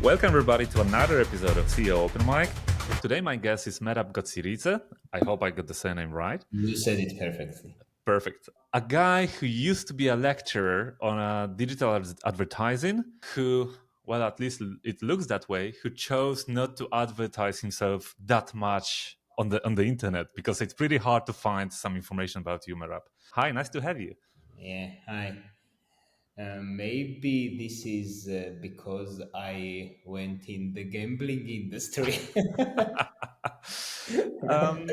Welcome everybody to another episode of CEOpen Mic. Today my guest is Merab Gotsiridze. I hope I got the surname right. You said it perfectly. Perfect. A guy who used to be a lecturer on digital advertising, who, well, at least it looks that way, who chose not to advertise himself that much on the internet because it's pretty hard to find some information about you, Merab. Hi, nice to have you. Yeah, hi. Maybe this is because I went in the gambling industry. um,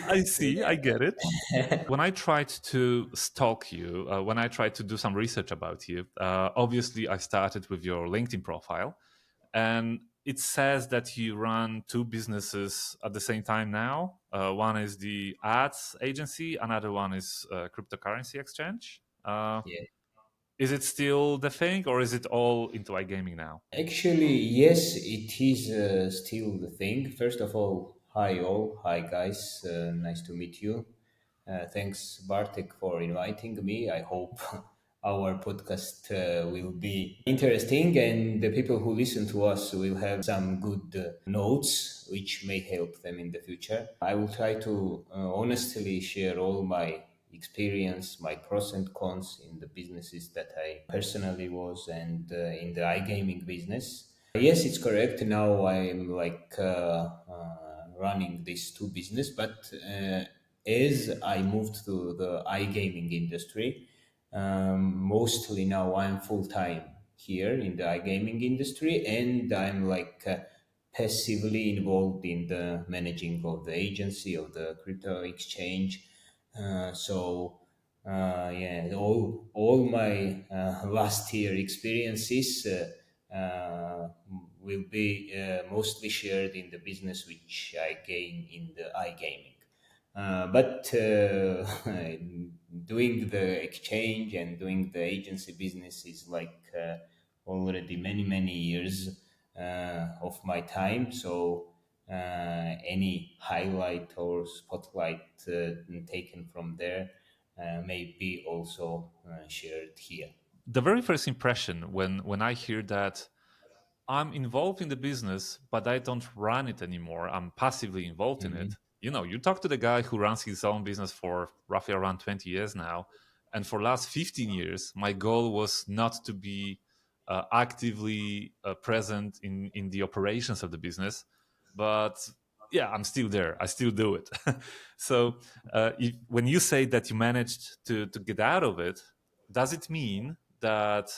I see, I get it. When I tried to stalk you, when I tried to do some research about you, obviously I started with your LinkedIn profile, and it says that you run two businesses at the same time now. One is the ads agency, another one is cryptocurrency exchange. Yeah. Is it still the thing, or is it all into iGaming now? Actually, yes, it is still the thing. First of all, hi all, hi guys, nice to meet you. Thanks, Bartek, for inviting me. I hope our podcast will be interesting and the people who listen to us will have some good notes which may help them in the future. I will try to honestly share all my experience, my pros and cons in the businesses that I personally was and in the iGaming business. Yes, it's correct. Now I'm running these two business, but as I moved to the iGaming industry, mostly now I'm full time here in the iGaming industry, and I'm passively involved in the managing of the agency of the crypto exchange. Yeah, all my last year experiences will be mostly shared in the business which I gain in the iGaming. But doing the exchange and doing the agency business is already many years of my time. So any highlight or spotlight taken from there may be also shared here. The very first impression when I hear that I'm involved in the business, but I don't run it anymore. I'm passively involved in Mhm. it. You know, you talk to the guy who runs his own business for roughly around 20 years now. And for last 15 years, my goal was not to be actively present in the operations of the business. But yeah, I'm still there. I still do it. So when you say that you managed to get out of it, does it mean that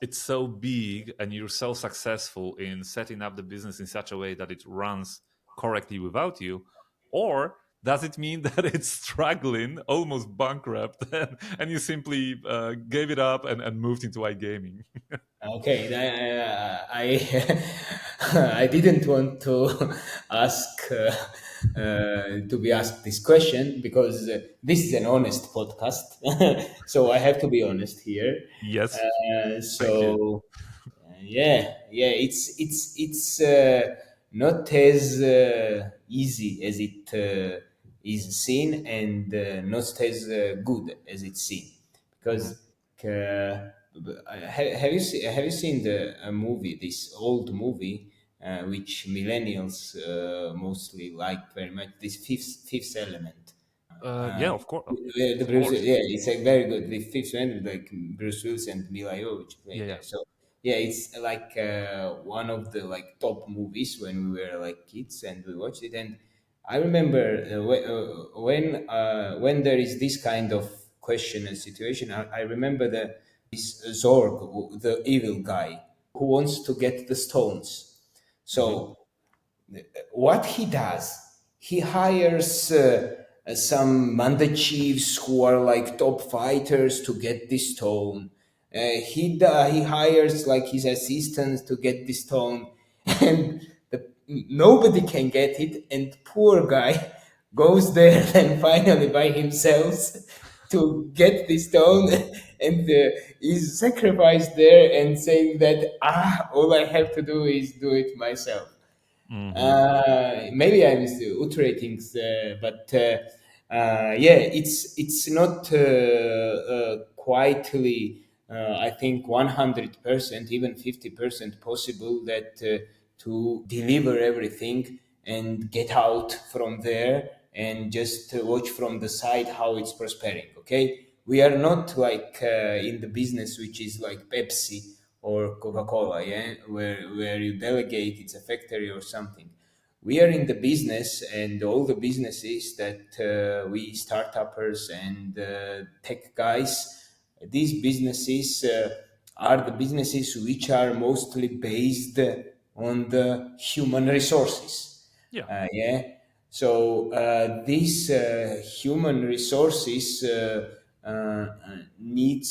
it's so big and you're so successful in setting up the business in such a way that it runs correctly without you? Or does it mean that it's struggling, almost bankrupt, and you simply gave it up and moved into iGaming? Okay, I didn't want to ask to be asked this question because this is an honest podcast, so I have to be honest here. Yes, thank you. Yeah, it's not as easy as it is seen, and not as good as it's seen, Mhm. because have you seen the movie, this old movie which millennials mostly like very much, this fifth element. Yeah, of course, The of Bruce, course. yeah, it's a very good. The fifth one, like Bruce Willis and Mila Jovovich Yeah, played yeah. there. So yeah, it's like one of the like top movies when we were like kids and we watched it. And I remember when there is this kind of question and situation, I remember this Zorg, the evil guy who wants to get the stones. Hmm. So what he does, he hires some Manda chiefs who are like top fighters to get this stone. He hires like his assistants to get this stone, and nobody can get it. And poor guy goes there and finally by himself to get this stone, and is sacrificed there and saying that all I have to do is do it myself. Hmm. Maybe I'm iterating, but yeah, it's not quietly. I think 100%, even 50% possible that to deliver everything and get out from there and just watch from the side how it's prospering. Okay, we are not like in the business which is like Pepsi or Coca-Cola, yeah, where you delegate, it's a factory or something. We are in the business, and all the businesses that we startuppers and tech guys, these businesses are the businesses which are mostly based on the human resources. Yeah. Yeah. So these human resources need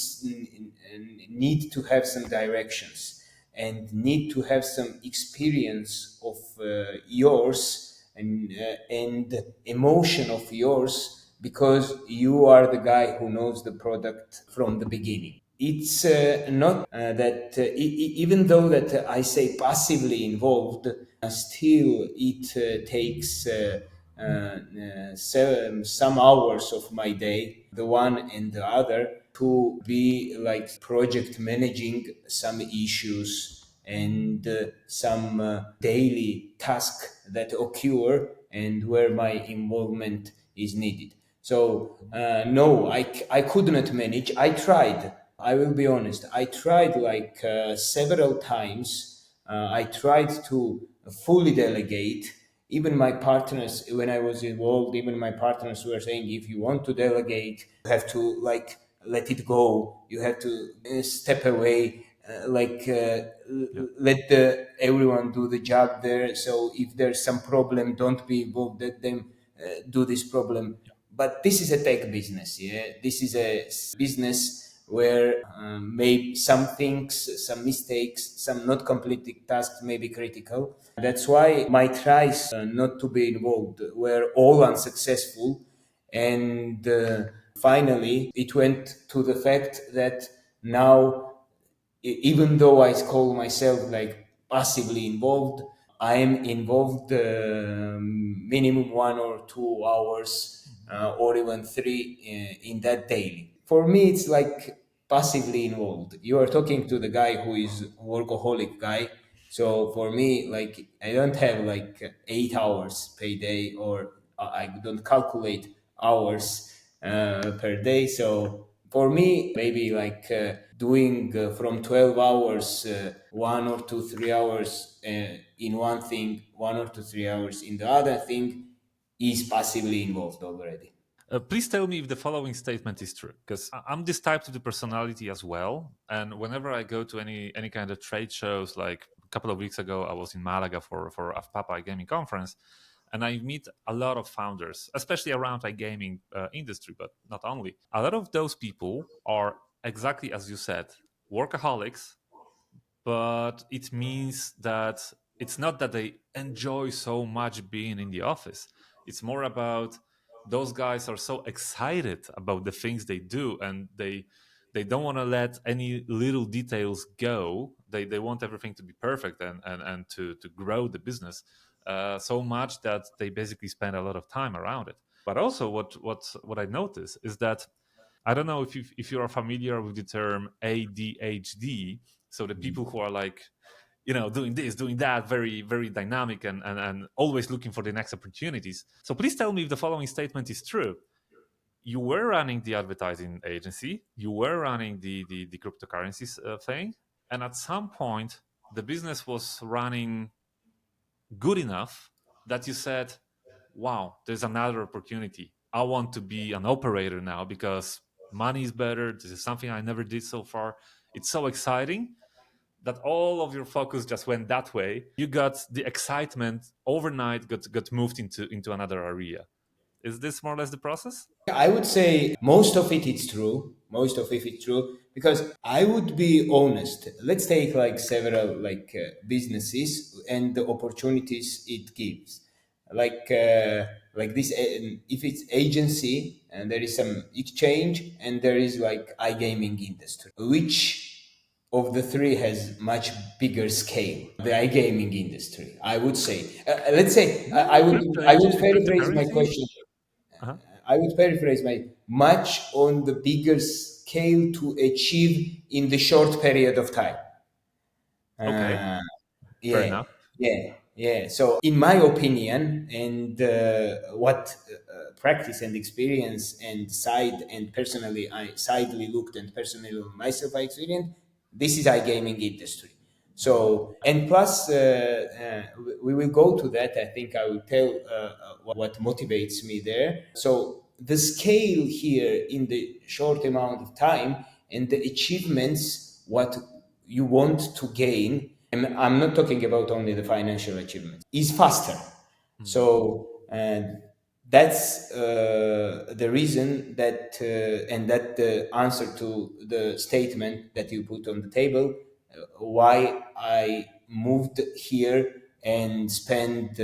to have some directions and need to have some experience of yours and emotion of yours, because you are the guy who knows the product from the beginning. It's not that even though that I say passively involved, still it takes some hours of my day, the one and the other, to be like project managing some issues and some daily task that occur and where my involvement is needed. So no, I could not manage. I tried. I will be honest. I tried like several times. I tried to fully delegate. Even my partners, when I was involved, even my partners were saying, if you want to delegate, you have to like let it go. You have to step away, Yeah. let everyone do the job there. So if there's some problem, don't be involved. Let them do this problem. But this is a tech business. Yeah, this is a business where maybe some things, some mistakes, some not completed tasks may be critical. That's why my tries not to be involved were all unsuccessful, and finally it went to the fact that now, even though I call myself like passively involved, I am involved minimum 1 or 2 hours or even three in that daily. For me, it's like passively involved. You are talking to the guy who is workaholic guy. So for me, like I don't have like 8 hours per day, or I don't calculate hours per day. So for me, maybe like doing from 12 hours, 1 or 2, 3 hours in one thing, 1 or 2, 3 hours in the other thing is passively involved already. Please tell me if the following statement is true, because I'm this type of the personality as well. And whenever I go to any kind of trade shows, like a couple of weeks ago, I was in Malaga for a iGaming conference, and I meet a lot of founders, especially around iGaming industry, but not only. A lot of those people are exactly as you said, workaholics, but it means that it's not that they enjoy so much being in the office. It's more about those guys are so excited about the things they do, and they don't want to let any little details go. They want everything to be perfect and to grow the business so much that they basically spend a lot of time around it. But also what I notice is that I don't know if you are familiar with the term ADHD. So the people who are like, doing this, doing that, very, very dynamic and always looking for the next opportunities. So please tell me if the following statement is true. You were running the advertising agency, you were running the cryptocurrencies thing, and at some point the business was running good enough that you said, wow, there's another opportunity. I want to be an operator now because money is better. This is something I never did so far. It's so exciting that all of your focus just went that way. You got the excitement overnight, got moved into another area. Is this more or less the process? I would say most of it is true. Most of it is true, because I would be honest. Let's take like several like businesses and the opportunities it gives. Like this, if it's agency and there is some exchange, and there is like iGaming industry, which of the three has much bigger scale? The iGaming industry, I would say. Let's say Crypto I would agent, paraphrase my cryptocurrency. question. Uh-huh. I would paraphrase my much on the bigger scale to achieve in the short period of time. Okay, Uh, fair yeah, enough. yeah. So, in my opinion, and what practice and experience and side and personally, I sidely looked and personally myself I experienced. This is iGaming industry. So, and plus, we will go to that. I think I will tell what motivates me there. So, the scale here in the short amount of time and the achievements, what you want to gain, and I'm not talking about only the financial achievements, is faster. Mhm. So, that's the reason that, and that the answer to the statement that you put on the table, why I moved here and spent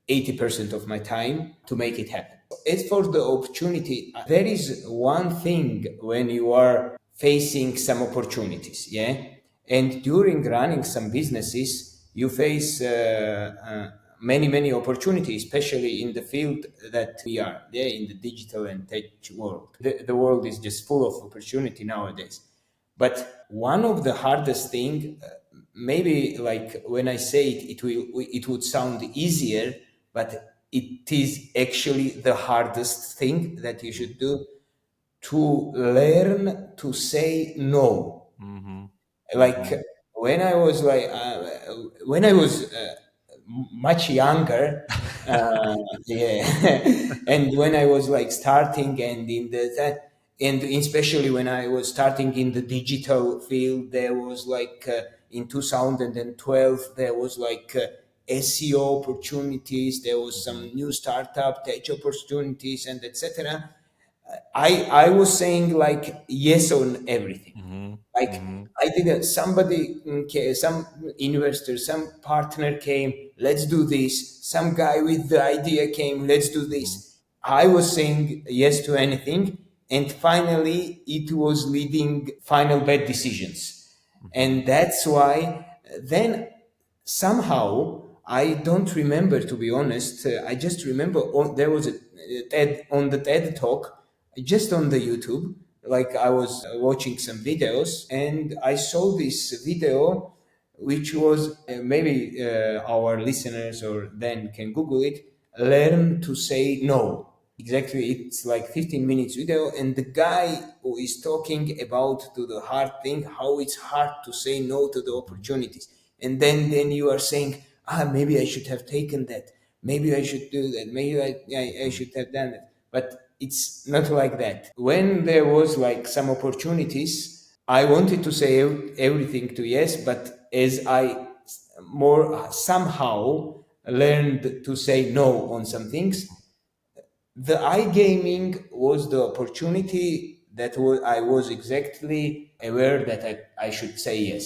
80% of my time to make it happen. As for the opportunity, there is one thing when you are facing some opportunities, yeah? And during running some businesses, you face many opportunities, especially in the field that we are, yeah, in the digital and tech world. The world is just full of opportunity nowadays. But one of the hardest thing, maybe like when I say it, it would sound easier, but it is actually the hardest thing that you Mhm. should do, to learn to say no. Mhm. Like Mhm. when I was like when I was much younger, yeah, and when I was like starting and in the that, and especially when I was starting in the digital field, there was like in 2012 there was like SEO opportunities, there was Mhm. some new startup tech opportunities, and etc. I was saying like yes on everything. Mhm. Like Mhm. I didn't. Somebody, some investor, some partner came. Let's do this. Some guy with the idea came. Let's do Mhm. this. I was saying yes to anything, and finally, it was leading final bad decisions, Mhm. and that's why then somehow I don't remember, to be honest. I just remember there was a TED on the TED talk, just on the YouTube. Like I was watching some videos and I saw this video, which was maybe our listeners or then can Google it. Learn to say no. Exactly, it's like 15 minutes video, and the guy who is talking about to the hard thing, how it's hard to say no to the Mhm. opportunities, and then you are saying, maybe I should have taken that, maybe I should do that, maybe I Mhm. should have done that, but it's not like that. When there was like some opportunities, I wanted to say everything to yes, but as I more somehow learned to say no on some things, the iGaming was the opportunity that I was exactly aware that I should say yes.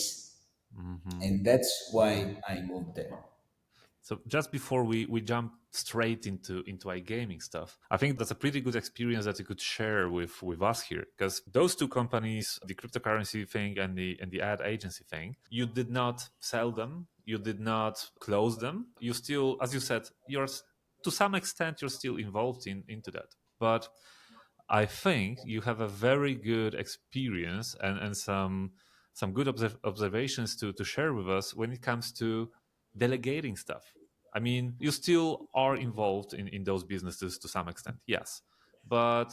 Mhm. And that's why I moved there. So just before we jump straight into iGaming stuff, I think that's a pretty good experience that you could share with us here, because those two companies, the cryptocurrency thing and the ad agency thing, you did not sell them, you did not close them. You still, as you said, to some extent you're still involved into that. But I think you have a very good experience and some good observations to share with us when it comes to delegating stuff. I mean, you still are involved in those businesses to some extent, yes. But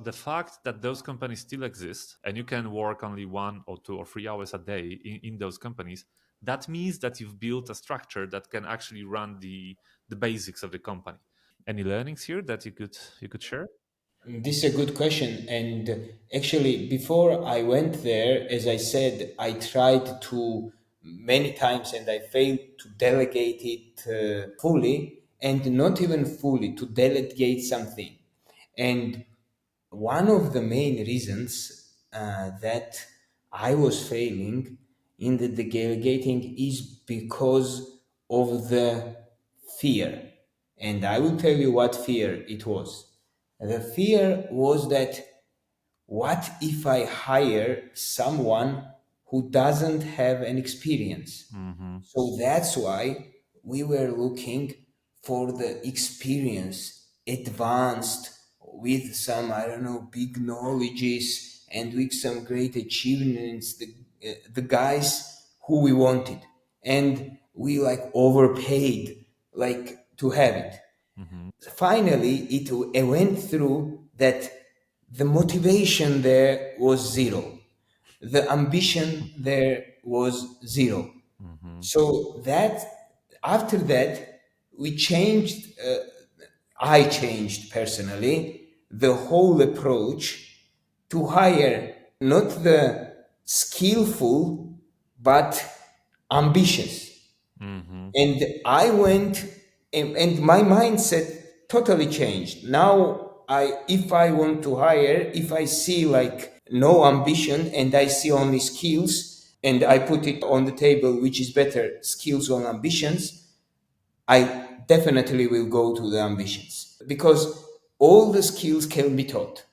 the fact that those companies still exist and you can work only 1 or 2 or 3 hours a day in those companies, that means that you've built a structure that can actually run the basics of the company. Any learnings here that you could share? This is a good question. And actually, before I went there, as I said, I tried to many times and I failed to delegate it fully, and not even fully to delegate something. And one of the main reasons that I was failing in the delegating is because of the fear. And I will tell you what fear it was. The fear was that what if I hire someone who doesn't have an experience? Mm-hmm. So that's why we were looking for the experience, advanced with some, I don't know, big knowledges and with some great achievements, the guys who we wanted, and we like overpaid like to have it. Mm-hmm. Finally it went through that the motivation there was zero, the ambition there was zero. Mm-hmm. So that after that we changed, I changed personally the whole approach to hire not the skillful but ambitious. Mm-hmm. And I went, and my mindset totally changed. Now I, if I want to hire, if I see like no ambition and I see only skills and I put it on the table, which is better, skills or ambitions, I definitely will go to the ambitions, because all the skills can be taught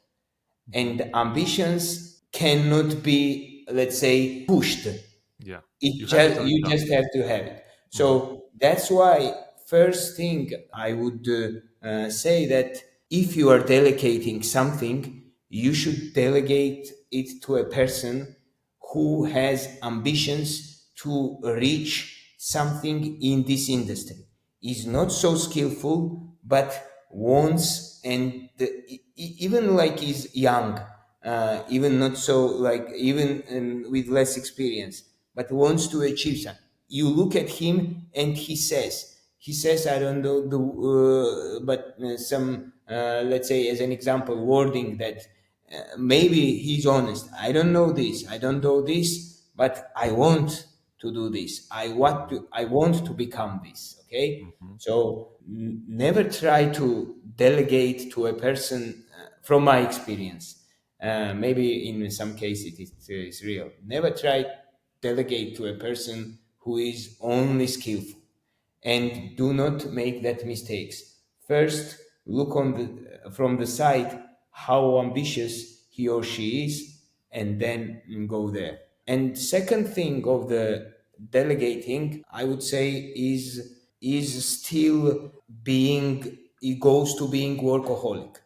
Mm-hmm. and ambitions cannot be, let's say, pushed. Yeah. You It have it just, or you you don't. just have to have it. Mm-hmm. So that's why first thing I would say that if you are delegating something, you should delegate it to a person who has ambitions to reach something in this industry, is not so skillful but wants, and even like is young, even not so like, even with less experience, but wants to achieve something. You look at him and he says, I don't know the but some let's say as an example wording that maybe he's honest. I don't know this, I don't know this, but I want to do this. Mm-hmm. I want to become this. Okay, Mm-hmm. so never try to delegate to a person. From my experience, maybe in some cases it is real. Never try delegate to a person who is only skillful, and do not make that mistakes. First, look on the from the side how ambitious he or she is, and then go there. And second thing of the delegating, I would say, is still being, it goes to being workaholic,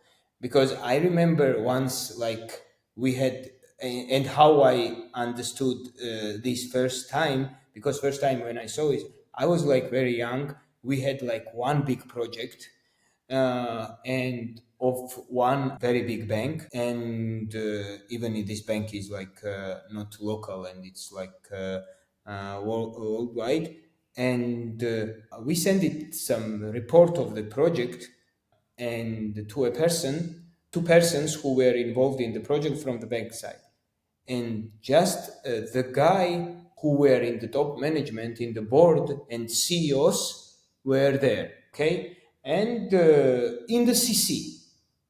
because I remember once like we had, and how I understood this first time, because first time when I saw it, I was like very young. We had like one big project, and of one very big bank, and even if this bank is like not local, and it's like worldwide, and we sent it some report of the project, and to a person, two persons who were involved in the project from the bank side, and just the guy who were in the top management in the board and CEOs were there. Okay, and in the CC,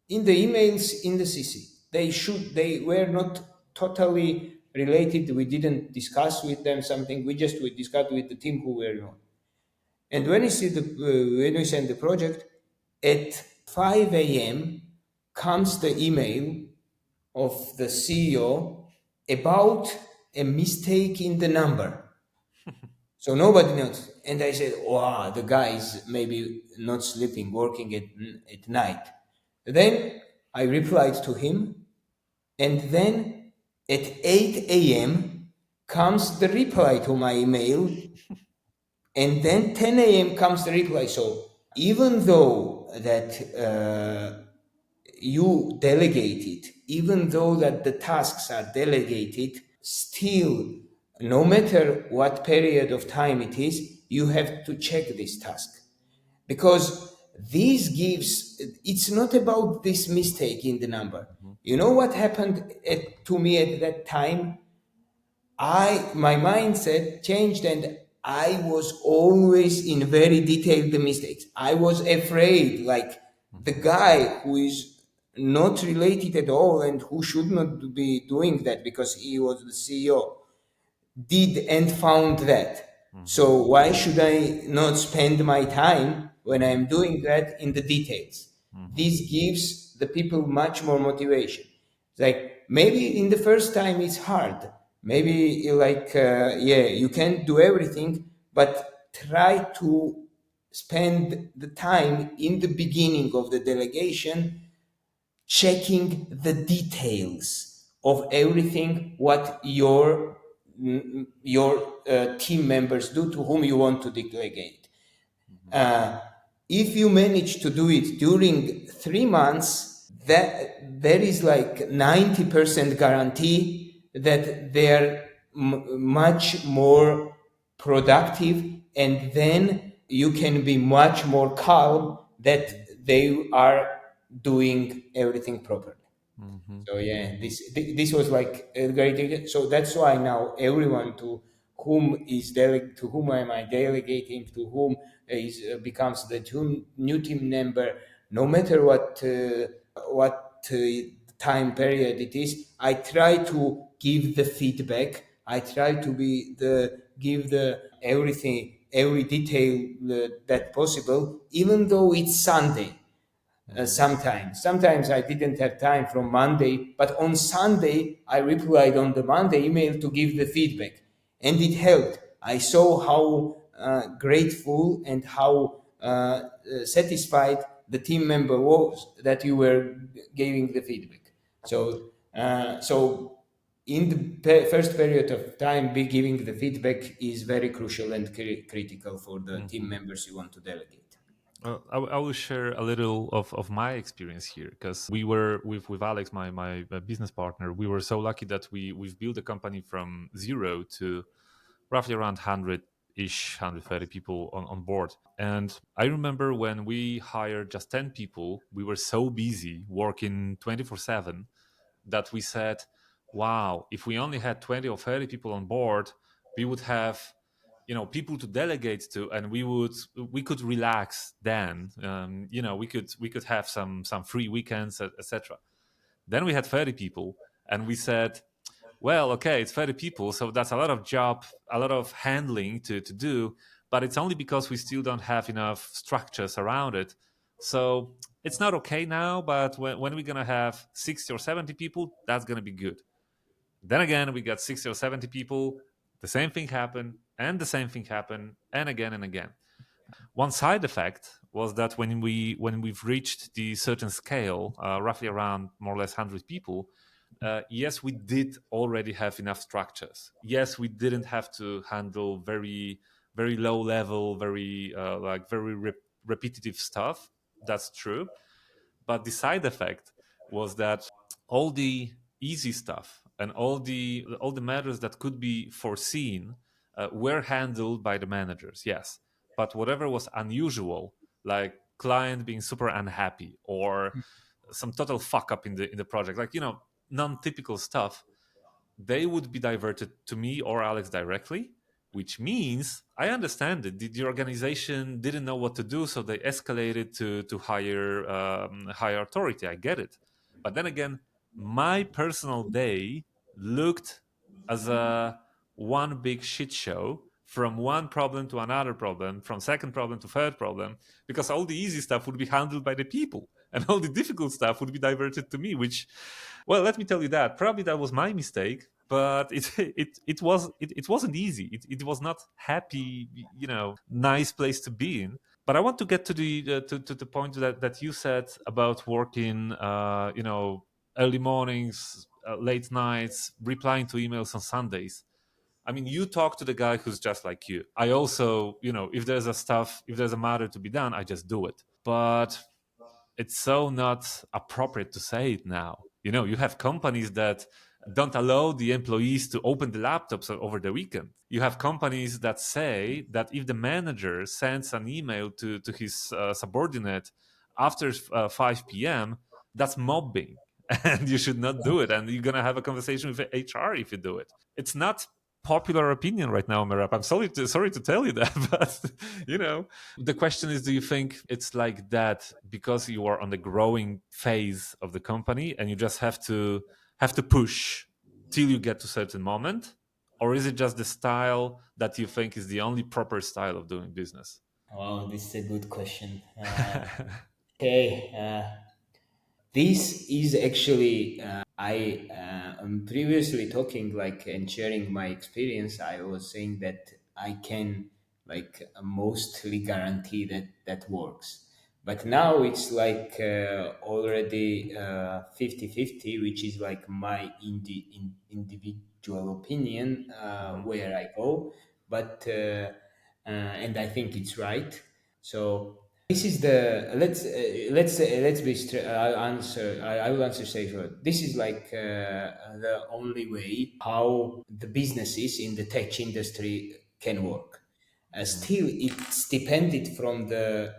in the emails in the CC, they were not totally related. We didn't discuss with them something. We discussed with the team who were on. And when we send the project at 5 a.m. comes the email of the CEO about a mistake in the number. So nobody knows. And I said, wow, the guy is maybe not sleeping, working at night. Then I replied to him, and then at 8 a.m. comes the reply to my email, and then 10 a.m. comes the reply. So even though that you delegate it, even though that the tasks are delegated, still, no matter what period of time it is, you have to check this task, because this gives, it's not about this mistake in the number. Mm-hmm. You know what happened to me at that time? My mindset changed, and I was always in very detailed mistakes. I was afraid, like the Mm-hmm. guy who is not related at all and who should not be doing that because he was the CEO did and found that. Mm-hmm. So why should I not spend my time when Mm-hmm. I'm doing that in the details? Mm-hmm. This gives the people much more motivation. Like maybe in the first time it's hard. Maybe like yeah, you can't do everything, but try to spend the time in the beginning of the delegation checking the details of everything what your team members do to whom you want to delegate. Mhm. Uh, if you manage to do it during 3 months, that there is like 90% guarantee that they're much more productive, and then you can be much more calm that Mhm. they are doing everything properly. Mhm. So yeah, Mhm. this was like a great idea. So that's why now everyone to whom am I delegating, to whom is becomes the new team member, no matter what time period it is. I try to give the feedback. I try to be the give the everything, every detail that possible, even though it's Sunday. Mhm. Sometimes I didn't have time from Monday, but on Sunday I replied on the Monday email to give the feedback, and it helped. I saw how grateful and how satisfied the team member was that you were giving the feedback. So in the first period of time, be giving the feedback is very crucial and critical for the team Mhm. members you want to delegate. I will share a little of my experience here because we were with Alex, my business partner. We were so lucky that we've built a company from zero to roughly around 100 ish, 130 people on board. And I remember when we hired just 10 people, we were so busy working 24/7 that we said, wow, if we only had 20 or 30 people on board, we would have people to delegate to, and we could relax then. We could have some free weekends, etc. Then we had 30 people, and we said, well, okay, it's 30 people, so that's a lot of job, a lot of handling to do, but it's only because we still don't have enough structures around it. So it's not okay now, but when we're going to have 60 or 70 people, that's going to be good. Then again, we got 60 or 70 people, the same thing happened, and the same thing happened, and again and again. One side effect was that when we've reached the certain scale, roughly around more or less 100 people, yes, we did already have enough structures. Yes, we didn't have to handle very low level, very repetitive stuff. That's true. But the side effect was that all the easy stuff and all the matters that could be foreseen were handled by the managers. Yes, but whatever was unusual, like client being super unhappy or some total fuck up in the project, like non-typical stuff, they would be diverted to me or Alex directly, which means I understand it. The organization didn't know what to do, so they escalated to higher authority. I get it, but then again, my personal day looked as a one big shit show, from one problem to another problem, from second problem to third problem, because all the easy stuff would be handled by the people and all the difficult stuff would be diverted to me, which, well, let me tell you that probably that was my mistake, but it wasn't easy. It was not happy, nice place to be in. But I want to get to the point that you said about working, early mornings, late nights, replying to emails on Sundays. I mean, you talk to the guy who's just like you. I also, if there's a matter to be done, I just do it. But it's so not appropriate to say it now. You have companies that don't allow the employees to open the laptops over the weekend. You have companies that say that if the manager sends an email to his subordinate after 5 p.m., that's mobbing. And you should not do it. And you're going to have a conversation with HR if you do it. It's not popular opinion right now, Merap. I'm sorry to tell you that, but the question is, do you think it's like that because you are on the growing phase of the company and you just have to push till you get to a certain moment, or is it just the style that you think is the only proper style of doing business? Wow, this is a good question. Okay, this is actually I'm previously talking like and sharing my experience. I was saying that I can like mostly guarantee that that works. But now it's like already 50-50, which is like my individual opinion Mm-hmm. where I go. But and I think it's right. So this is the let's be straight. I'll answer. I will answer straightforward. This is like the only way how the businesses in the tech industry can work. Mm-hmm. Still, it's dependent from the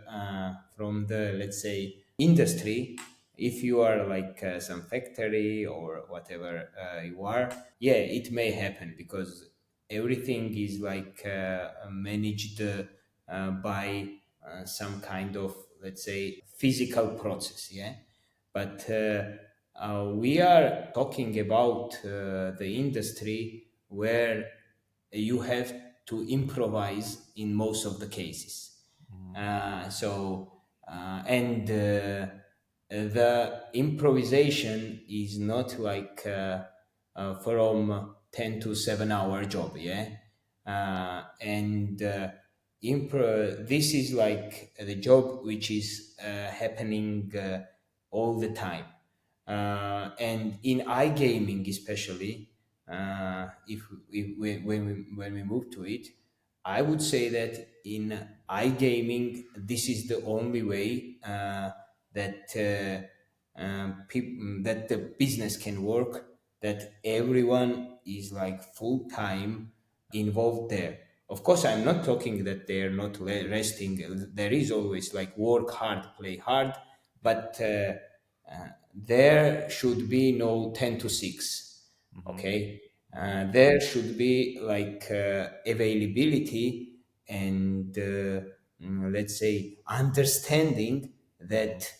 let's say industry. If you are like some factory or whatever you are, yeah, it may happen because everything is like managed by some kind of let's say physical process, yeah. But we are talking about the industry where you have to improvise in most of the cases. And the improvisation is not like from 10 to 7 hour job, yeah. And This is like the job which is happening all the time. And in iGaming, especially, when we move to it, I would say that in iGaming, this is the only way that the business can work. That everyone is like full time involved there. Of course, I'm not talking that they're not resting. There is always like work hard, play hard, but there should be no 10 to 6. Mm-hmm. Okay. Mm-hmm. There should be like availability and let's say understanding Mm-hmm. that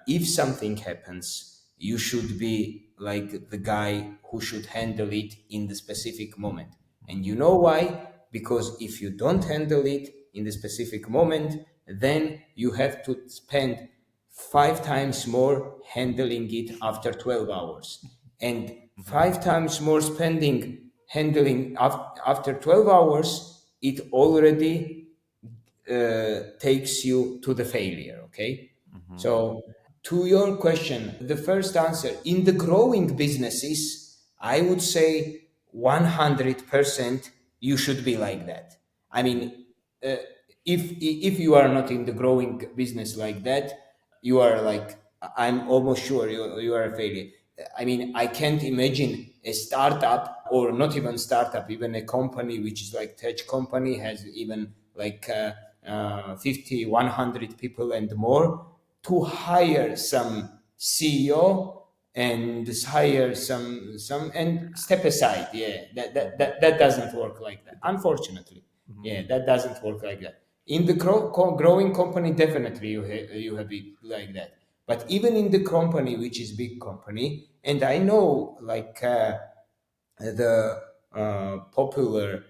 if something happens, you should be like the guy who should handle it in the specific moment. And you know why? Because if you don't handle it in the specific moment, then you have to spend 5 times more handling it after 12 hours and Mm-hmm. 5 times more spending handling after 12 hours. It already takes you to the failure. Okay. Mm-hmm. So to your question, the first answer, in the growing businesses, I would say 100% you should be like that. I mean, uh, if you are not in the growing business like that, you are like, I'm almost sure you are a failure. I mean, I can't imagine a startup, or not even startup, even a company which is like tech company has even like 50, 100 people and more, to hire some CEO and hire some and step aside. Yeah, Mm-hmm. that doesn't work like that, unfortunately. Mm-hmm. Yeah, that doesn't work like that. In the growing company, definitely you have it like that. But even in the company, which is big company, and I know like the popular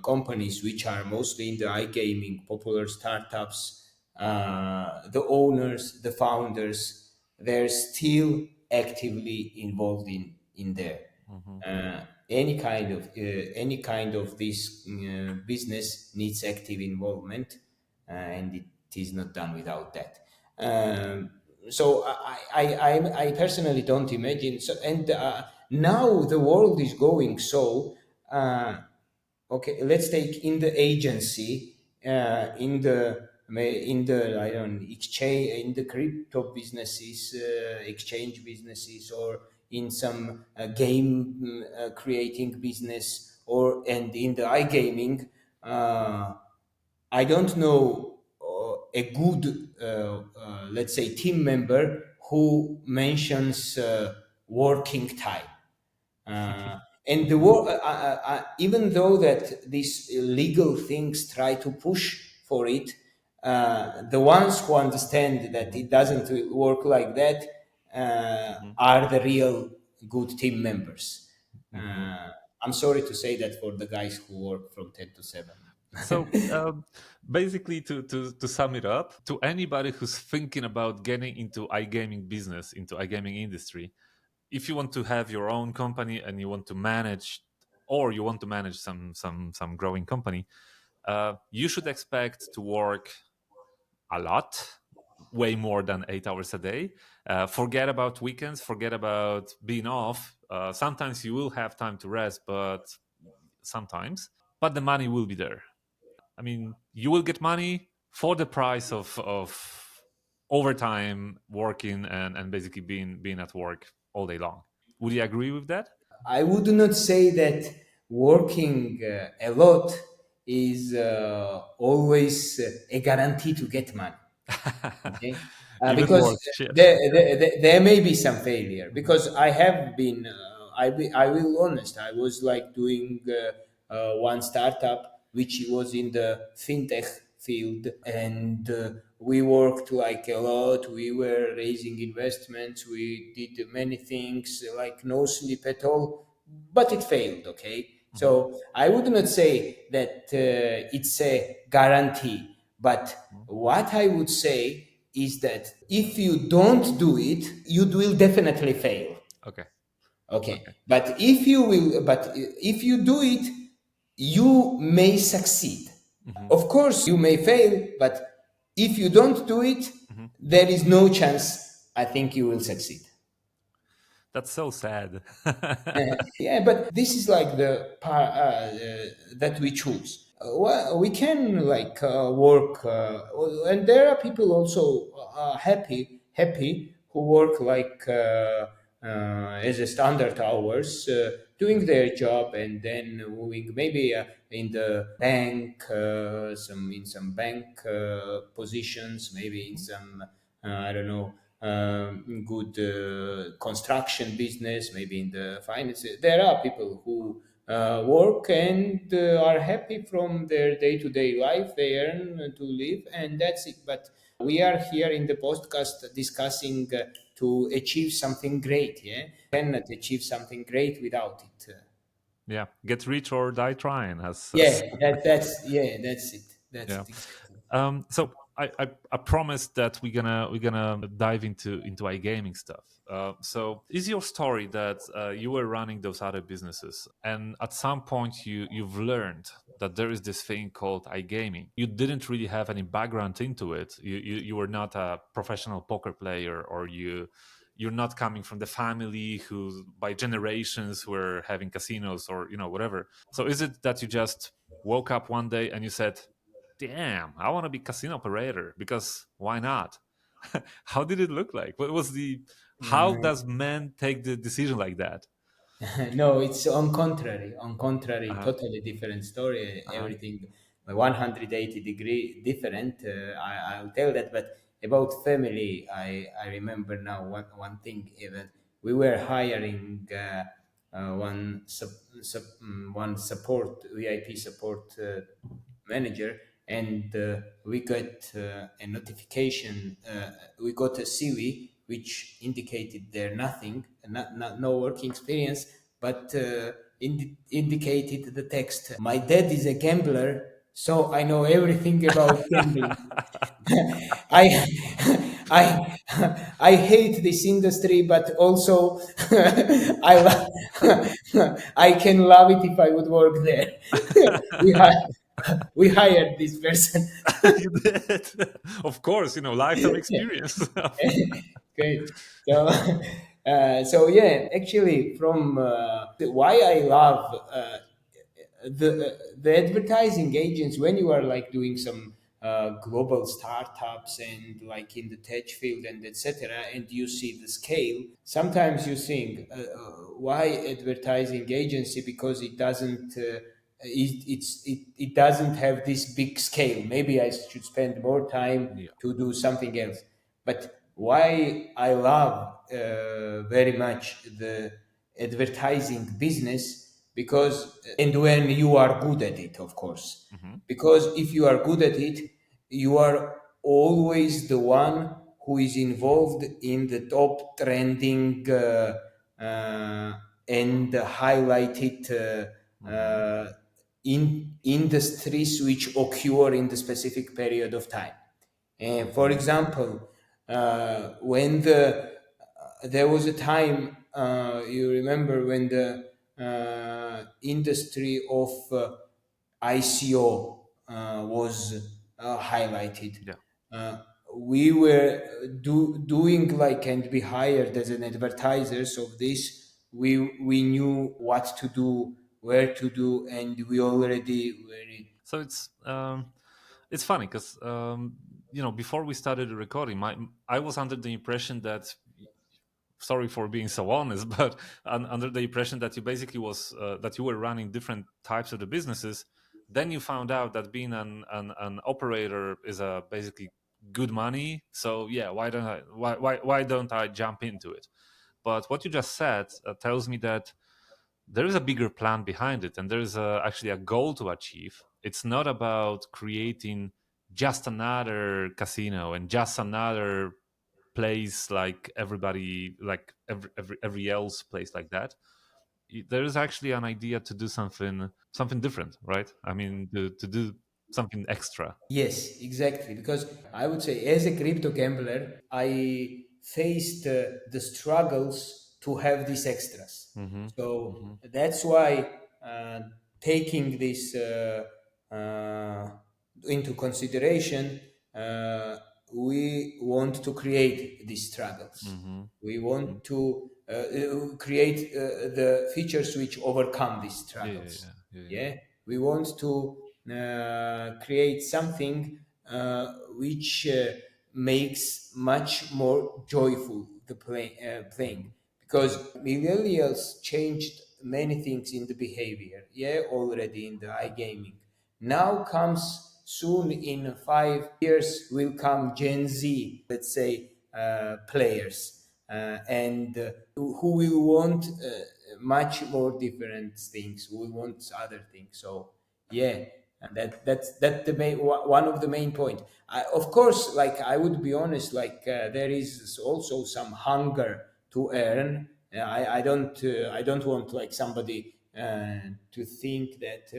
companies which are mostly in the iGaming, popular startups, the owners, the founders, they're still actively involved in there. Mm-hmm. Any kind of this business needs active involvement, and it is not done without that. So I personally don't imagine. So and now the world is going so. Uh, Okay, let's take in the agency, in the I don't know, exchange, in the crypto businesses, exchange businesses, or in some game creating business, or and in the iGaming. I don't know a good, let's say, team member who mentions working time. Uh, and even though that these legal things try to push for it, the ones who understand that Mm-hmm. it doesn't work like that Mm-hmm. are the real good team members. Mm-hmm. Uh, I'm sorry to say that for the guys who work from 10 to 7. So basically, to sum it up, to anybody who's thinking about getting into iGaming business, into iGaming industry, if you want to have your own company and you want to manage, or you want to manage some growing company, you should expect to work a lot. way more than 8 hours a day. Forget about weekends, forget about being off. Sometimes you will have time to rest, but sometimes, but the money will be there. I mean, you will get money for the price of overtime working and basically being at work all day long. Would you agree with that? I would not say that working a lot is always a guarantee to get money. Okay, Even because worse shit. there may be some failure, because I have been I will honest, I was like doing one startup which was in the fintech field, and we worked like a lot, we were raising investments, we did many things, like no sleep at all, but it failed. Okay, Mhm, so I would not say that it's a guarantee, but mhm. what I would say is that if you don't do it, you will definitely fail. Okay. Okay, Okay. but if you do it, you may succeed. Hmm. Of course, you may fail, but if you don't do it, Hmm. there is no chance I think you will succeed. That's so sad. Yeah, but this is like the part that we choose. Well, we can like work, and there are people also happy who work like as a standard hours, doing their job, and then moving maybe in the bank, some in some bank positions, maybe in some I don't know, good construction business, maybe in the finance. There are people who work and are happy from their day-to-day life. They earn to live, and that's it. But we are here in the podcast discussing to achieve something great. Yeah, cannot achieve something great without it. Yeah, get rich or die trying, Yeah, as that's it. That's yeah. it exactly. So I promised that we're gonna dive into iGaming stuff. So is your story that you were running those other businesses, and at some point you've learned that there is this thing called iGaming. You didn't really have any background into it. You were not a professional poker player, or you're not coming from the family who by generations were having casinos, or whatever. So is it that you just woke up one day and you said, damn, I want to be casino operator, because why not? How did it look like? What was the how does man take the decision like that? No, it's on contrary, Uh-huh. totally different story. Uh-huh. Everything 180-degree different. I'll tell that. But about family, I remember now one thing, that we were hiring one support VIP support manager, and we got a notification. We got a CV which indicated there nothing, no working experience, but indicated the text: "My dad is a gambler, so I know everything about gambling." I I I hate this industry, but also I can love it if I would work there. we we hired this person. You did. Of course, lifetime experience. Great. So, so yeah, actually, from why I love the advertising agents, when you are like doing some global startups and like in the tech field and etc., and you see the scale, sometimes you think, why advertising agency? Because it doesn't. It doesn't have this big scale. Maybe I should spend more time Yeah. to do something else. But why I love very much the advertising business, because and when you are good at it, of course, Hmm. because if you are good at it, you are always the one who is involved in the top trending and highlighted Hmm. in industries which occur in the specific period of time. And for Hmm. example, when there was a time, you remember, when the industry of ICO was highlighted. Yeah. Uh, we were doing like and be hired as an advertisers of this. We knew what to do, where to do, and we already were in. So it's funny because before we started the recording, I was under the impression that, sorry for being so honest, but under the impression that you basically was that you were running different types of the businesses. Then you found out that being an operator is a basically good money. So yeah, why don't I jump into it? But what you just said tells me that there is a bigger plan behind it, and there is actually a goal to achieve. It's not about creating just another casino and just another place like everybody, like every else place like that. There is actually an idea to do something different, right? I mean, to do something extra. Yes, exactly. Because I would say, as a crypto gambler, I faced the struggles to have these extras. Hmm. So Hmm. that's why taking this into consideration, uh, we want to create these struggles. Hmm. We Hmm. want to create the features which overcome these Yeah, yeah, struggles. yeah, yeah, yeah. Yeah, we want to create something which makes much more joyful the playing, Hmm. because millennials changed many things in the behavior, yeah, already in the iGaming. Now comes soon, in 5 years will come Gen Z, let's say, players, and who will want much more different things, who will want other things. So yeah, and that's the main one of the main point. Of course, like, I would be honest, like, there is also some hunger to earn. I don't want, like, somebody to think that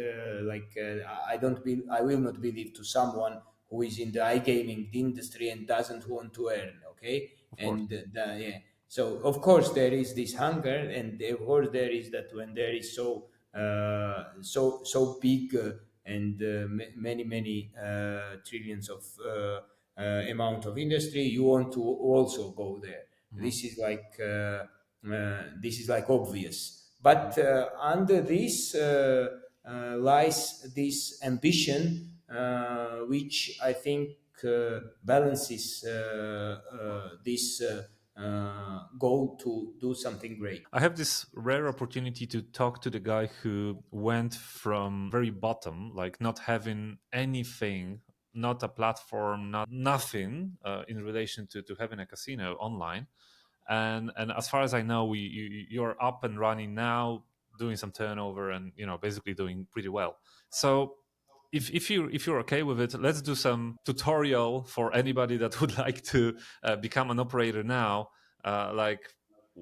I will not believe to someone who is in the iGaming industry and doesn't want to earn. Okay, Of course. and yeah. So of course there is this hunger, and of course there is that when there is so big and many trillions of amount of industry, you want to also go there. Hmm. This is like obvious, Hmm. but under this lies this ambition, which I think balances this goal to do something great. I have this rare opportunity to talk to the guy who went from very bottom, like not having anything, not a platform, not nothing in relation to having a casino online. And as far as I know, you're up and running now, doing some turnover, and basically doing pretty well. So if you're okay with it, let's do some tutorial for anybody that would like to become an operator now, like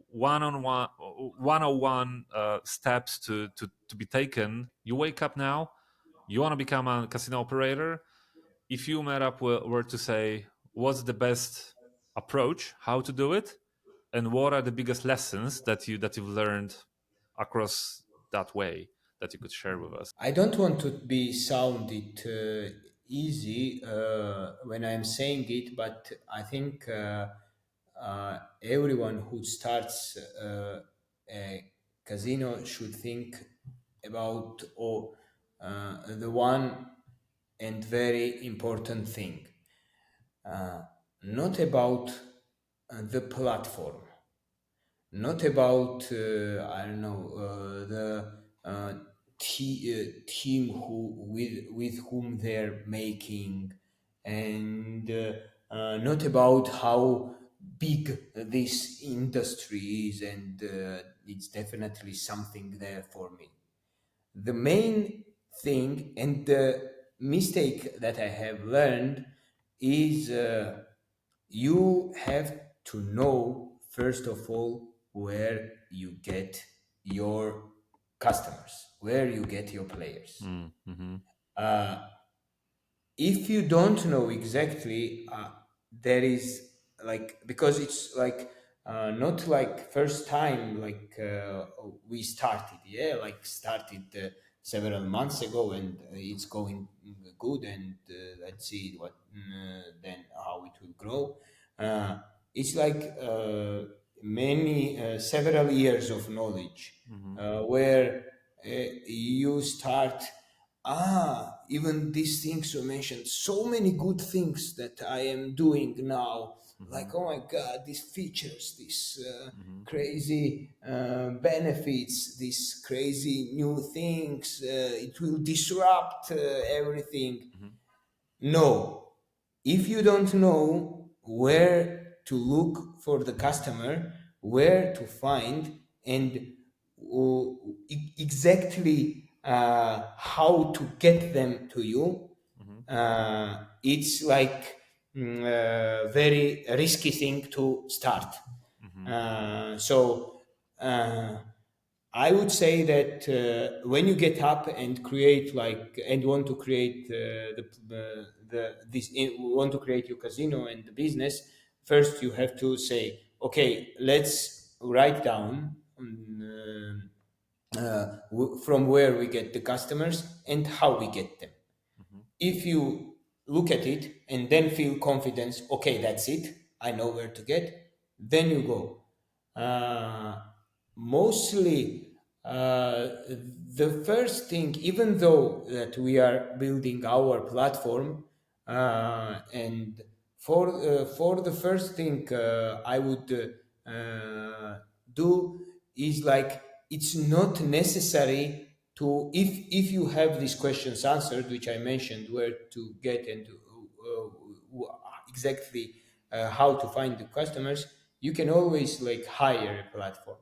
one-on-one 101 steps to be taken. You wake up now, you want to become a casino operator. If you, Merap, were to say what's the best approach, how to do it, and what are the biggest lessons that you've learned across that way that you could share with us? I don't want to be sounded easy when I'm saying it, but I think everyone who starts a casino should think about the one and very important thing, uh, not about the platform, not about I don't know the team who with whom they're making, and not about how big this industry is, and it's definitely something there for me. The main thing and the mistake that I have learned is you have to know, first of all, where you get your customers, where you get your players. Mm-hmm. If you don't know exactly, there is, like, because it's like not like first time, like we started, yeah, like started several months ago, and it's going good. And let's see what then how it will grow. Uh, it's like many several years of knowledge Mm-hmm. where you start, even these things you mentioned, so many good things that I am doing now, Mm-hmm. like, oh my god, these features, these Mm-hmm. crazy benefits, these crazy new things, it will disrupt everything. Mm-hmm. No, if you don't know where to look for the customer, where to find, and exactly how to get them to you, Mm-hmm. it's like very risky thing to start. Mm-hmm. So uh, I would say that when you get up and create like and want to create want to create your casino and the business, first you have to say, okay, let's write down from where we get the customers and how we get them. Mm-hmm. If you look at it and then feel confidence, okay, that's it, I know where to get, then you go. Mostly, the first thing, even though that we are building our platform, and for the first thing I would do is like, it's not necessary to, if you have these questions answered, which I mentioned, where to get and exactly how to find the customers, you can always like hire a platform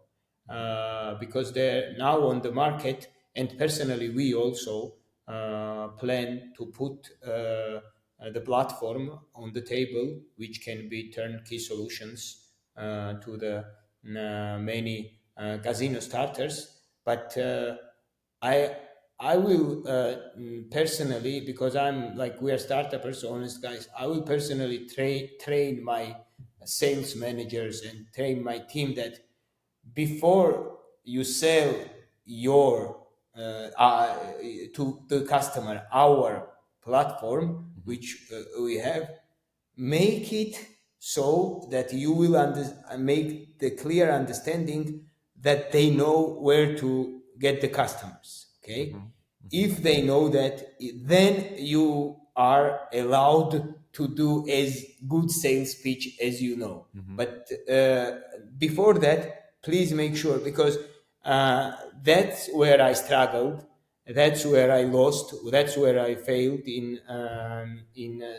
because they're now on the market. And personally, we also plan to put the platform on the table, which can be turnkey solutions to the many casino starters. But I I will personally, because I'm like, we are startups, honest guys. I will personally train my sales managers and train my team that before you sell your to the customer our platform, Mm-hmm. which we have, make it so that you will make the clear understanding that they know where to get the customers. Okay, Mm-hmm. Mm-hmm. if they know that, then you are allowed to do as good sales pitch as you know. Mm-hmm. But before that, please make sure, because that's where I struggled, that's where I lost, that's where I failed in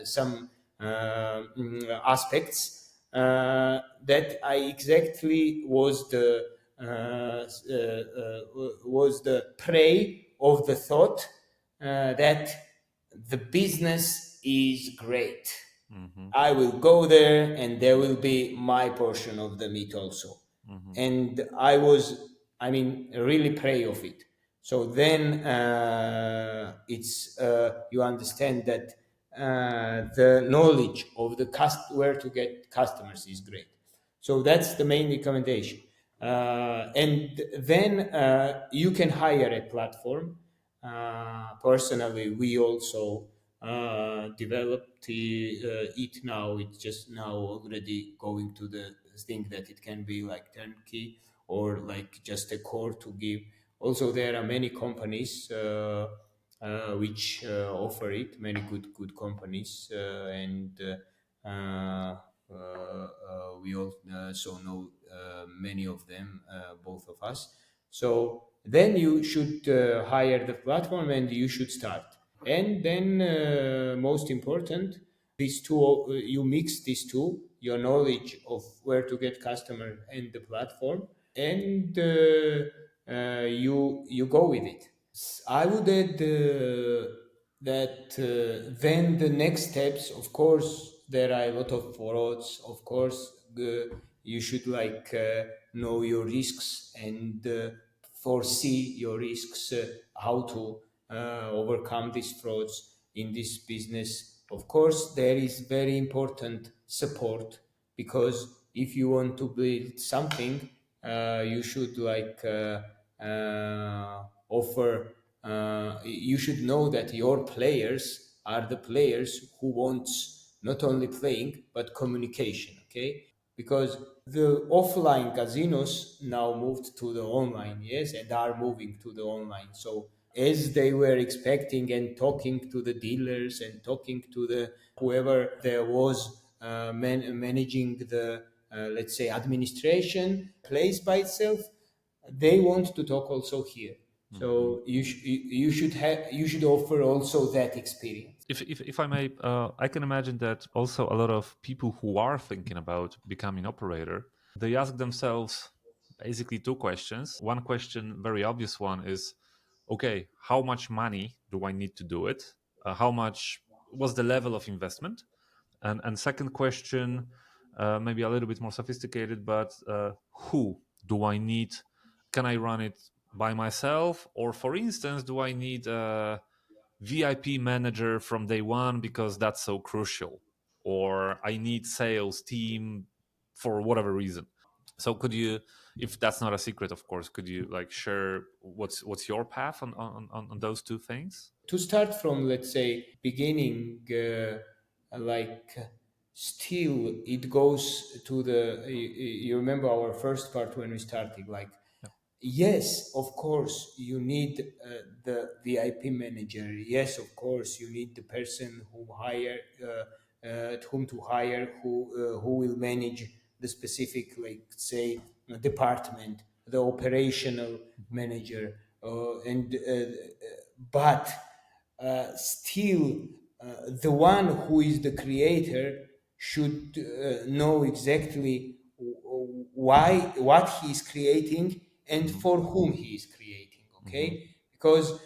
some aspects, that I exactly was the prey of the thought that the business is great. Mm-hmm. I will go there and there will be my portion of the meat also. Mm-hmm. And I was, I mean, really prey of it. So then it's you understand that the knowledge of the where to get customers is great. So that's the main recommendation. And then you can hire a platform. Personally, we also developed it now. It's just now already going to the thing that it can be like turnkey or like just a core to give. Also, there are many companies which offer it, many good companies, and we also know many of them, both of us. So then you should hire the platform and you should start. And then, most important, these two, you mix these two, your knowledge of where to get customer and the platform, and you go with it. I would add that then the next steps, of course, there are a lot of frauds. Of course, you should like know your risks and foresee your risks, how to overcome these frauds in this business. Of course, there is very important support, because if you want to build something, you should like offer you should know that your players are the players who wants not only playing but communication. Okay, because the offline casinos now moved to the online, yes, and are moving to the online. So as they were expecting and talking to the dealers and talking to the whoever there was managing the let's say administration place by itself, they want to talk also here. Mhm. So you should offer also that experience. If I may, I can imagine that also a lot of people who are thinking about becoming operator, they ask themselves basically two questions. One question, very obvious one, is okay, how much money do I need to do it? How much was the level of investment? And second question, maybe a little bit more sophisticated, but who do I need? Can I run it by myself, or for instance, do I need a VIP manager from day one because that's so crucial, or I need sales team for whatever reason? So could you, if that's not a secret, of course, could you like share what's your path on those two things? To start from, let's say, beginning, like still it goes to the you remember our first part when we started, like Yeah. yes, of course you need the VIP manager. Yes, of course you need the person who hire whom to hire, who will manage the specific, like say, department, the operational Mhm. manager, and but still the one who is the creator should know exactly why what he is creating and Mhm. for whom he is creating. Mhm. Okay, because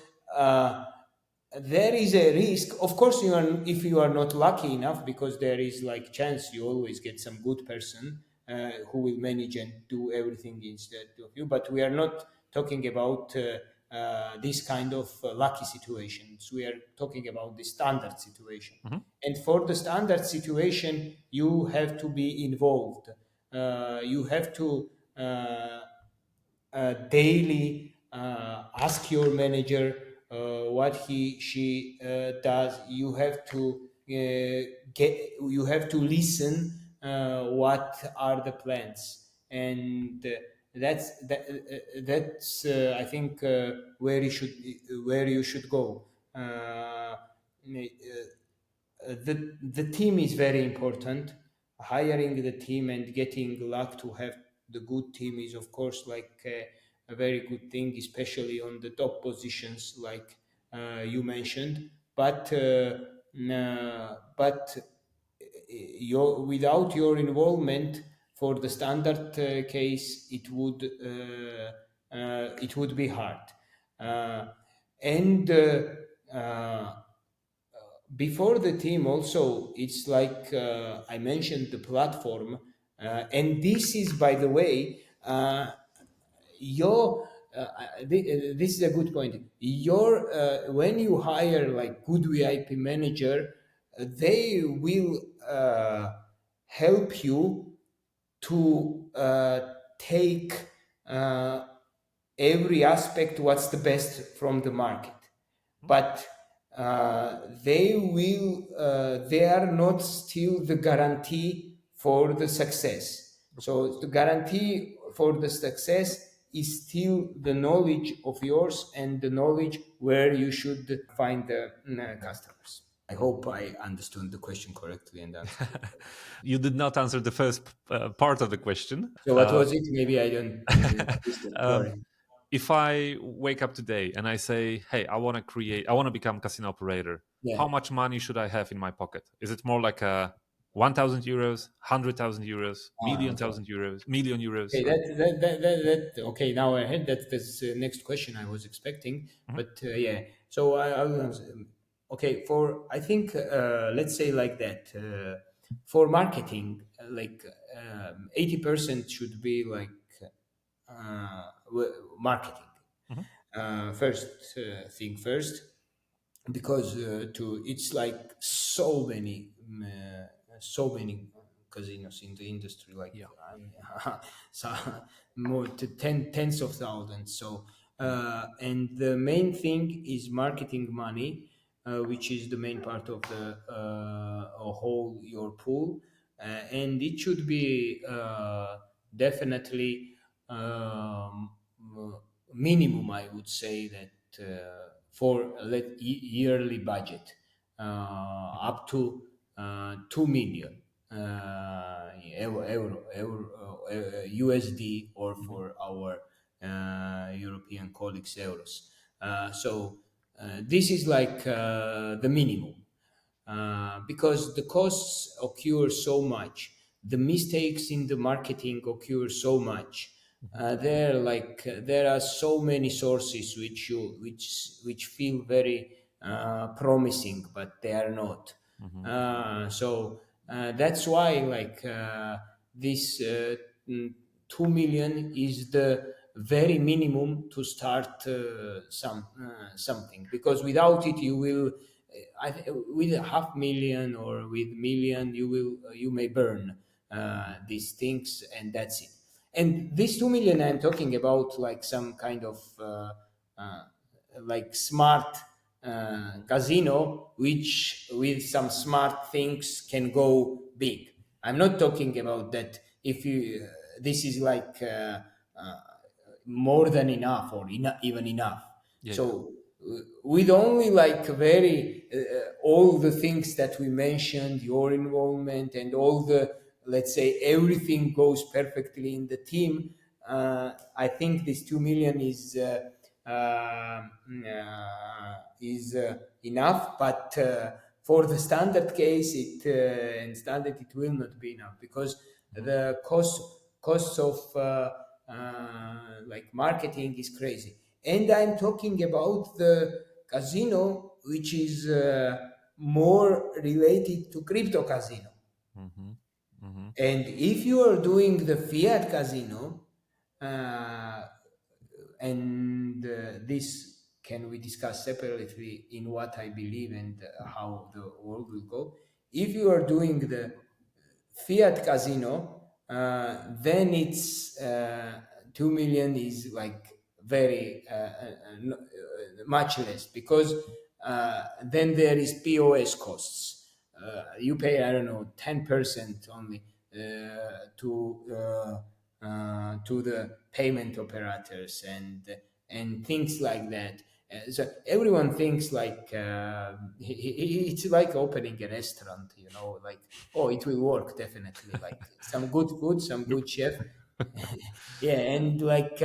there is a risk, of course, you are, if you are not lucky enough, because there is like chance you always get some good person who will manage and do everything instead of you, but we are not talking about this kind of lucky situations. We are talking about the standard situation, Mhm. and for the standard situation you have to be involved. You have to daily ask your manager what he she does. You have to you have to listen what are the plans, and that's I think where you should go. The team is very important. Hiring the team and getting luck to have the good team is, of course, like a very good thing, especially on the top positions, like you mentioned. But your without your involvement for the standard case, it would be hard. Uh, and Before the team also, it's like I mentioned the platform, and this is, by the way, your this is a good point. Your When you hire like good VIP manager, they will help you to take every aspect what's the best from the market, but they are not still the guarantee for the success. Of So course. the guarantee for the success is still the knowledge of yours and the knowledge where you should find the customers. I hope I understood the question correctly and answered it. You did not answer the first part of the question. So what was it? Maybe I didn't listen. Um, Sorry. if I wake up today and I say, "Hey, I want to become casino operator," Yeah. how much money should I have in my pocket? Is it more like a 1,000 euros, 100,000 euros, Ah, million okay. thousand euros, million euros? Okay, Sorry. okay, now I had that's the next question I was expecting, Mhm. but yeah. So I will answer. Okay, for I think let's say like that. For marketing, 80% should be like marketing. Mhm. First thing first, because to it's like so many casinos in the industry, like Yeah. I mean, so more to tens of thousands. So And the main thing is marketing money, which is the main part of the whole your pool, and it should be definitely minimum. I would say that for yearly budget Mhm. up to 2 million USD, or Mhm. for our European colleagues euros. So this is like the minimum, because the costs occur so much, the mistakes in the marketing occur so much. Mhm. There are so many sources which feel very promising, but they are not. Mhm. That's why this 2 million is the very minimum to start something, because without it you will with a half million or with million you may burn Mhm. these things, and that's it. And this 2 million I'm talking about, like some kind of uh, like smart Mhm. casino, which with some smart things can go big. I'm not talking about that. If you This is like uh, more than enough, or even enough. Yeah, yeah. So with only like very all the things that we mentioned, your involvement and all the, let's say, everything goes perfectly in the team. I think this 2 million is enough, but for the standard case, in standard it will not be enough, because Mhm. the costs of like marketing is crazy. And I'm talking about the casino, which is more related to crypto casino. Mhm. Mhm. And if you are doing the fiat casino, uh, and this can we discuss separately in what I believe and how the world will go. If you are doing the fiat casino, then it's 2 million is like very much less, because then there is POS costs. You pay, I don't know, 10% only to the payment operators, and things like that. So everyone thinks like it's like opening a restaurant, like, oh, it will work definitely, like some good food, some good chef. Yeah, and like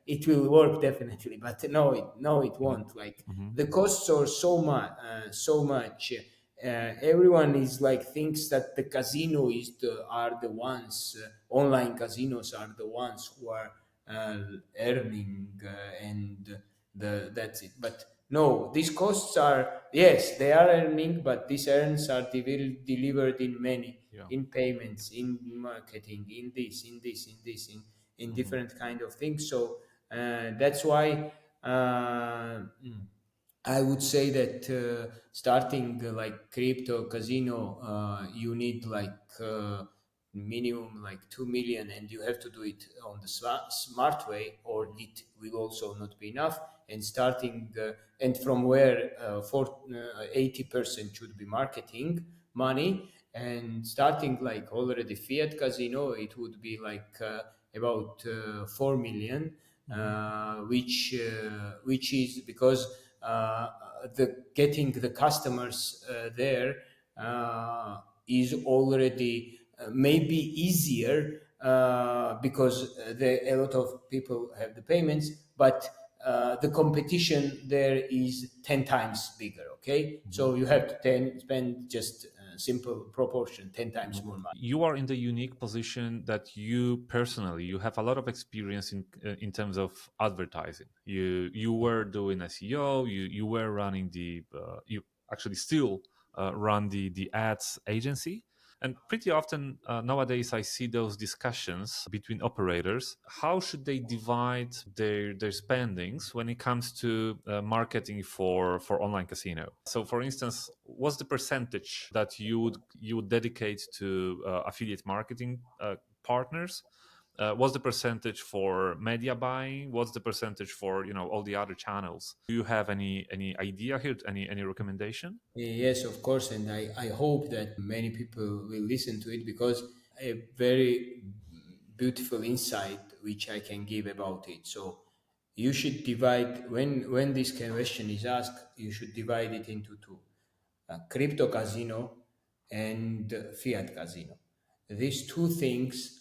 it will work definitely, but no, it Mhm. won't. Like Mhm. the costs are so much. Everyone is like thinks that the casino are the ones, online casinos are the ones who are earning, and that's it. But no, these costs are, yes, they are earning, but these earns are delivered in many, Yeah. in payments, in marketing, in this, in this, in this, in Mhm. different kind of things. So that's why I would say that starting like crypto casino, you need like minimum like 2 million, and you have to do it on the smart way, or Mhm. it will also not be enough. And starting and from where 80% should be marketing money, and starting like already fiat casino, it would be like about 4 million, Mhm. which is because the getting the customers there is already maybe easier, because a lot of people have the payments, but the competition there is 10 times bigger. Okay, Mhm. so you have to spend just simple proportion 10 times Mhm. more money. You are in the unique position that you personally you have a lot of experience in terms of advertising. You were doing SEO. You were running the you actually still run the ads agency. And pretty often nowadays, I see those discussions between operators. How should they divide their spendings when it comes to marketing for online casino? So, for instance, what's the percentage that you would dedicate to affiliate marketing partners, What's the percentage for media buying? What's the percentage for all the other channels? Do you have any idea here? Any recommendation? Yes, of course, and I hope that many people will listen to it because a very beautiful insight which I can give about it. So you should divide when this question is asked, you should divide it into two: crypto casino and fiat casino. These two things,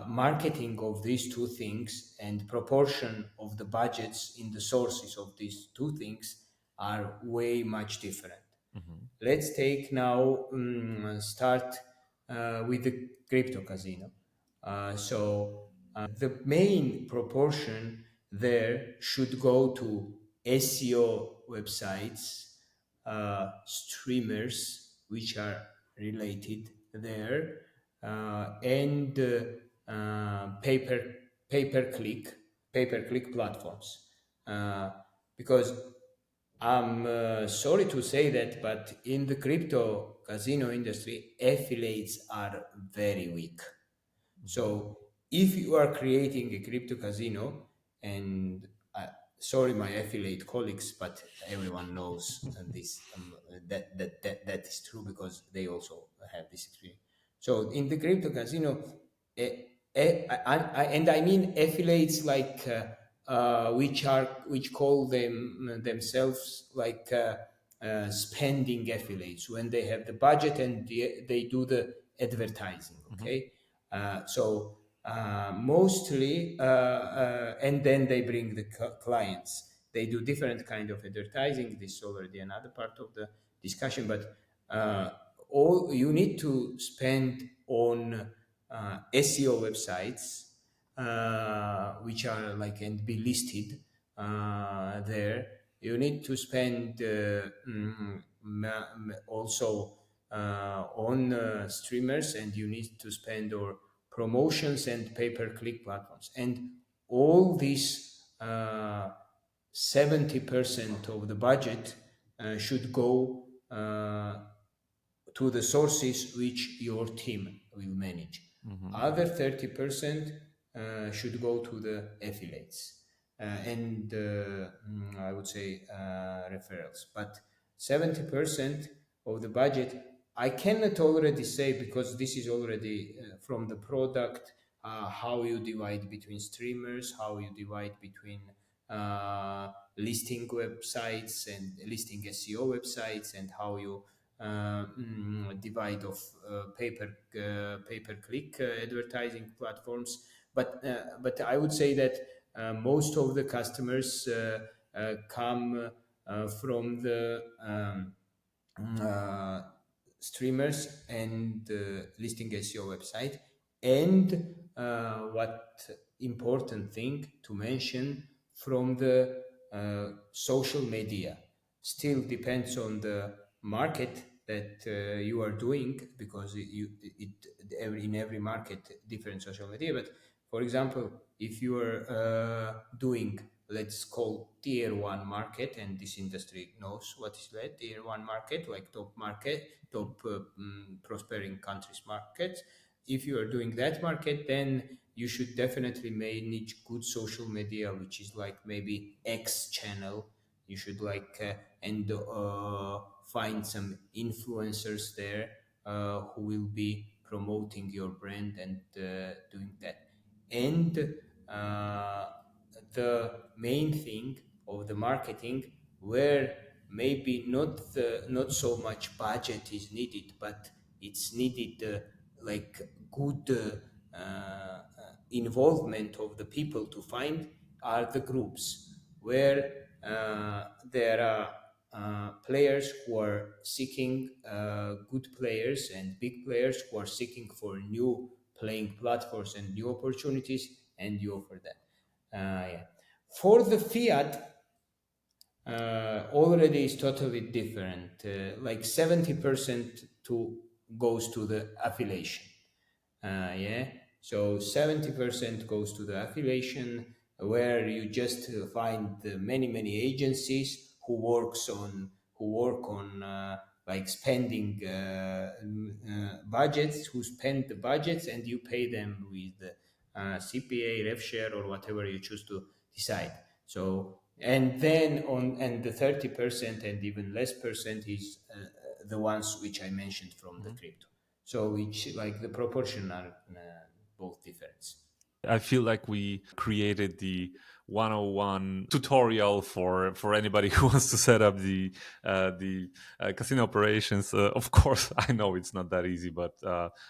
marketing of these two things and proportion of the budgets in the sources of these two things are way much different. Mm-hmm. Let's take now start with the crypto casino. The main proportion there should go to SEO websites, streamers which are related there, and pay per click platforms. Because I'm sorry to say that, but in the crypto casino industry, affiliates are very weak. Mm-hmm. So if you are creating a crypto casino, and sorry, my affiliate colleagues, but everyone knows this that is true because they also have this experience. So in the crypto casino, and I mean affiliates like which call themselves like spending affiliates when they have the budget and they do the advertising. Mm-hmm. Okay, mostly, and then they bring the clients. They do different kind of advertising. This is already another part of the discussion, but all you need to spend on SEO websites, which are like and be listed there. You need to spend also on streamers, and you need to spend or promotions and pay-per-click platforms, and all these 70% of the budget should go to the sources which your team will manage. Mm-hmm. Other 30% should go to the affiliates and I would say referrals. But 70% of the budget, I cannot already say because this is already from the product, how you divide between streamers, how you divide between listing websites and listing SEO websites, and how you divide of pay per click advertising platforms. But I would say that most of the customers come from the uh, streamers and listing SEO website. And what important thing to mention, from the social media. Still depends on the market that you are doing, because in every market different social media. But for example, if you are doing, let's call tier one market, and this industry knows what is that tier one market, like top market, top prospering countries markets. If you are doing that market, then you should definitely manage good social media, which is like maybe X channel. You should like and find some influencers there who will be promoting your brand and doing that. And the main thing of the marketing, where maybe not so much budget is needed, but it's needed like good involvement of the people to find, are the groups where there are players who are seeking good players, and big players who are seeking for new playing platforms and new opportunities, and you offer that. Yeah. For the fiat, already is totally different. Like 70% to goes to the affiliation. Yeah. So 70% goes to the affiliation, where you just find many agencies who work on like spending budgets, who spend the budgets, and you pay them with CPA, rev share, or whatever you choose to decide. So, and then and the 30% and even less percent is the ones which I mentioned from the Mhm. crypto. So, which like the proportion are both different. I feel like we created the 101 tutorial for anybody who wants to set up the casino operations. Of course, I know it's not that easy, but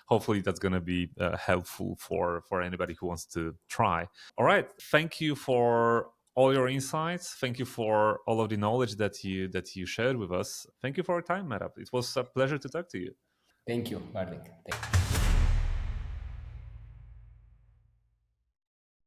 hopefully that's going to be helpful for anybody who wants to try. All right, thank you for all your insights. Thank you for all of the knowledge that you shared with us. Thank you for your time, Merab. It was a pleasure to talk to you. Thank you, Bardik. Thank you.